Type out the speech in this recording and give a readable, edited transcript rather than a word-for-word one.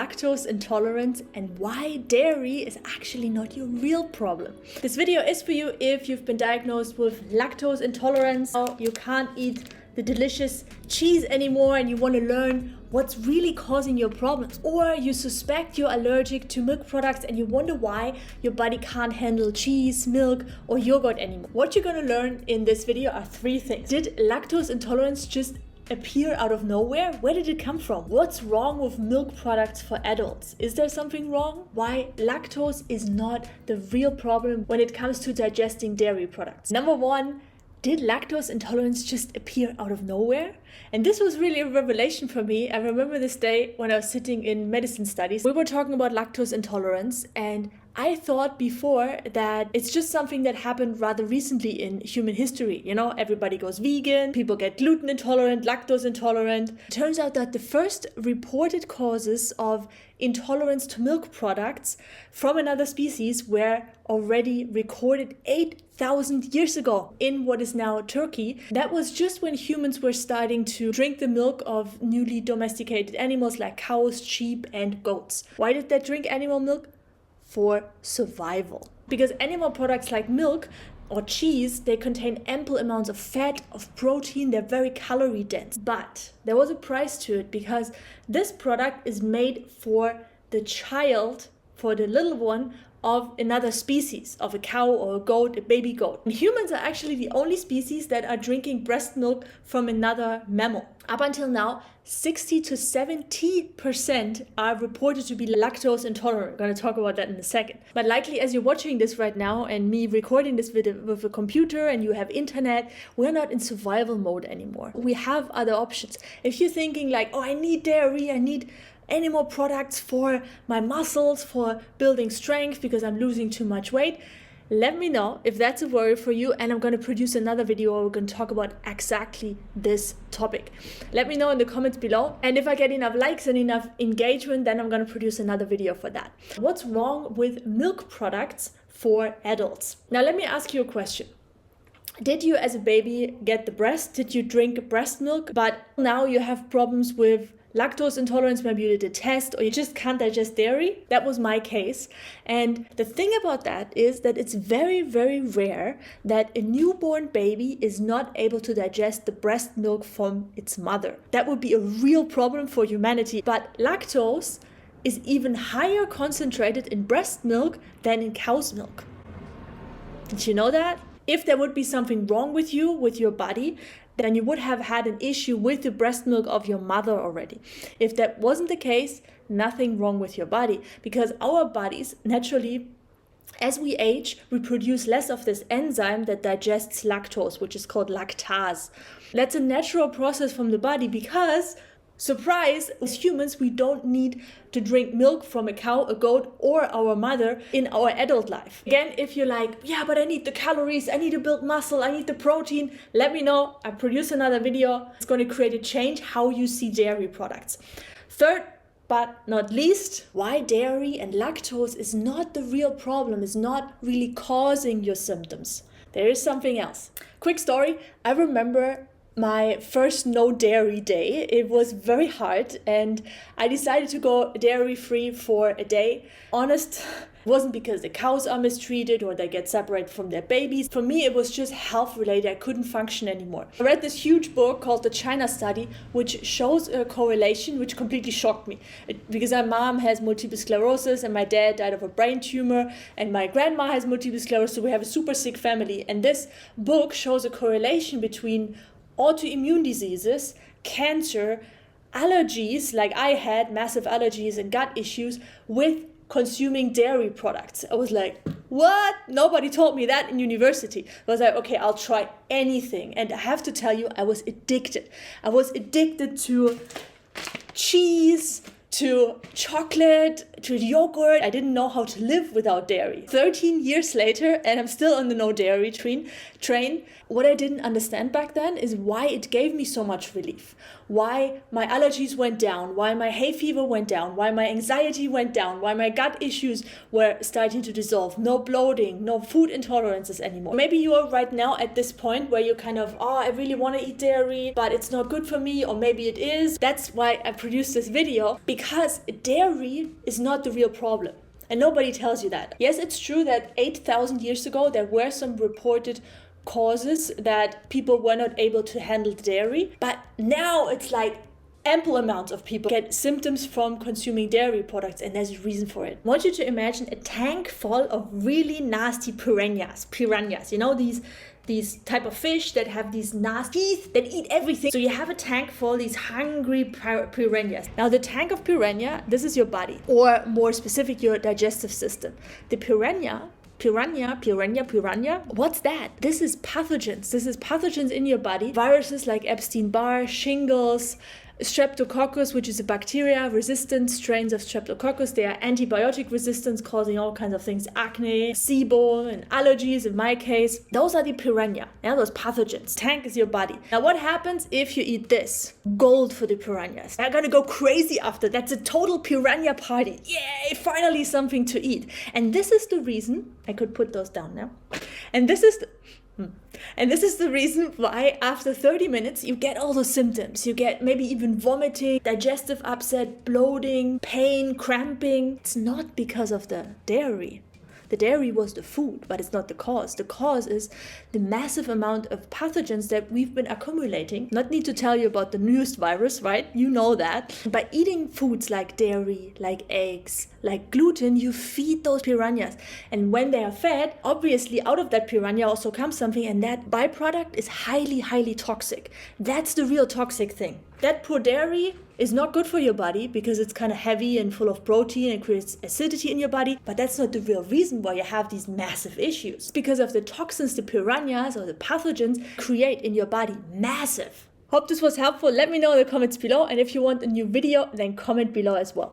lactose intolerance and why dairy is actually not your real problem. This video is for you if you've been diagnosed with lactose intolerance, or you can't eat the delicious cheese anymore and you want to learn what's really causing your problems, or you suspect you're allergic to milk products and you wonder why your body can't handle cheese, milk, or yogurt anymore. What you're going to learn in this video are three things. Did lactose intolerance just appear out of nowhere? Where did it come from? What's wrong with milk products for adults? Is there something wrong? Why lactose is not the real problem when it comes to digesting dairy products. Number one, did lactose intolerance just appear out of nowhere? And this was really a revelation for me. I remember this day when I was sitting in medicine studies. We were talking about lactose intolerance, and I thought before that it's just something that happened rather recently in human history. You know, everybody goes vegan, people get gluten intolerant, lactose intolerant. It turns out that the first reported causes of intolerance to milk products from another species were already recorded 8,000 years ago in what is now Turkey. That was just when humans were starting to drink the milk of newly domesticated animals like cows, sheep, and goats. Why did they drink animal milk? For survival. Because animal products like milk or cheese, they contain ample amounts of fat, of protein, they're very calorie dense. But there was a price to it because this product is made for the child, for the little one of another species, of a cow or a goat, a baby goat. And humans are actually the only species that are drinking breast milk from another mammal. Up until now, 60 to 70% are reported to be lactose intolerant. I'm going to talk about that in a second. But likely as you're watching this right now and me recording this with a computer and you have internet, we're not in survival mode anymore. We have other options. If you're thinking like, oh, I need dairy, I need animal products for my muscles, for building strength because I'm losing too much weight, let me know if that's a worry for you, and I'm going to produce another video where we're going to talk about exactly this topic. Let me know in the comments below, and if I get enough likes and enough engagement, then I'm going to produce another video for that. What's wrong with milk products for adults? Now let me ask you a question. Did you as a baby get the breast? Did you drink breast milk? But now you have problems with lactose intolerance, maybe you did a test or you just can't digest dairy. That was my case. And the thing about that is that it's very, very rare that a newborn baby is not able to digest the breast milk from its mother. That would be a real problem for humanity. But lactose is even higher concentrated in breast milk than in cow's milk. Did you know that? If there would be something wrong with you, with your body, then you would have had an issue with the breast milk of your mother already. If that wasn't the case, nothing wrong with your body, because our bodies naturally, as we age, we produce less of this enzyme that digests lactose, which is called lactase. That's a natural process from the body because, surprise, as humans, we don't need to drink milk from a cow, a goat, or our mother in our adult life. Again, if you're like, yeah, but I need the calories, I need to build muscle, I need the protein, let me know. I produce another video. It's going to create a change how you see dairy products. Third, but not least, why dairy and lactose is not the real problem, is not really causing your symptoms. There is something else. Quick story. I remember my first no dairy day. It was very hard and I decided to go dairy free for a day. Honest, it wasn't because the cows are mistreated or they get separated from their babies. For me, it was just health related. I couldn't function anymore. I read this huge book called The China Study, which shows a correlation which completely shocked me. Because my mom has multiple sclerosis and my dad died of a brain tumor and my grandma has multiple sclerosis. So we have a super sick family. And this book shows a correlation between autoimmune diseases, cancer, allergies, like I had massive allergies and gut issues, with consuming dairy products. I was like, what? Nobody told me that in university. I was like, okay, I'll try anything. And I have to tell you, I was addicted. I was addicted to cheese, to chocolate, to yogurt. I didn't know how to live without dairy. 13 years later, and I'm still on the no dairy train. What I didn't understand back then is why it gave me so much relief. why my allergies went down, why my hay fever went down, why my anxiety went down, why my gut issues were starting to dissolve, no bloating, no food intolerances anymore. Maybe you are right now at this point where you're kind of, oh, I really want to eat dairy, but it's not good for me, or maybe it is. That's why I produced this video, because dairy is not the real problem. And nobody tells you that. Yes, it's true that 8,000 years ago, there were some reported causes that people were not able to handle dairy. But now it's like ample amounts of people get symptoms from consuming dairy products, and there's a reason for it. I want you to imagine a tank full of really nasty piranhas. You know, these type of fish that have these nasty teeth that eat everything. So you have a tank full of these hungry piranhas. Now the tank of piranha, this is your body, or more specific, your digestive system. The piranha, what's that? This is pathogens. This is pathogens in your body. Viruses like Epstein-Barr, shingles, Streptococcus, which is a bacteria, resistant strains of Streptococcus. They are antibiotic resistance, causing all kinds of things, acne, SIBO, and allergies in my case. Those are the piranha, those pathogens. Tank is your body. Now what happens if you eat this? Gold for the piranhas. They're gonna go crazy after. That's a total piranha party. Yay, finally something to eat. And this is the reason, I could put those down now. And this is the reason why after 30 minutes you get all those symptoms. You get maybe even vomiting, digestive upset, bloating, pain, cramping. It's not because of the dairy. The dairy was the food, but it's not the cause. The cause is the massive amount of pathogens that we've been accumulating. Not need to tell you about the newest virus, right? You know that. By eating foods like dairy, like eggs, like gluten, you feed those piranhas. And when they are fed, obviously out of that piranha also comes something, and that byproduct is highly, highly toxic. That's the real toxic thing. That poor dairy is not good for your body because it's kind of heavy and full of protein and creates acidity in your body, but that's not the real reason why you have these massive issues. It's because of the toxins the piranhas or the pathogens create in your body. Massive. Hope this was helpful. Let me know in the comments below, and if you want a new video, then comment below as well.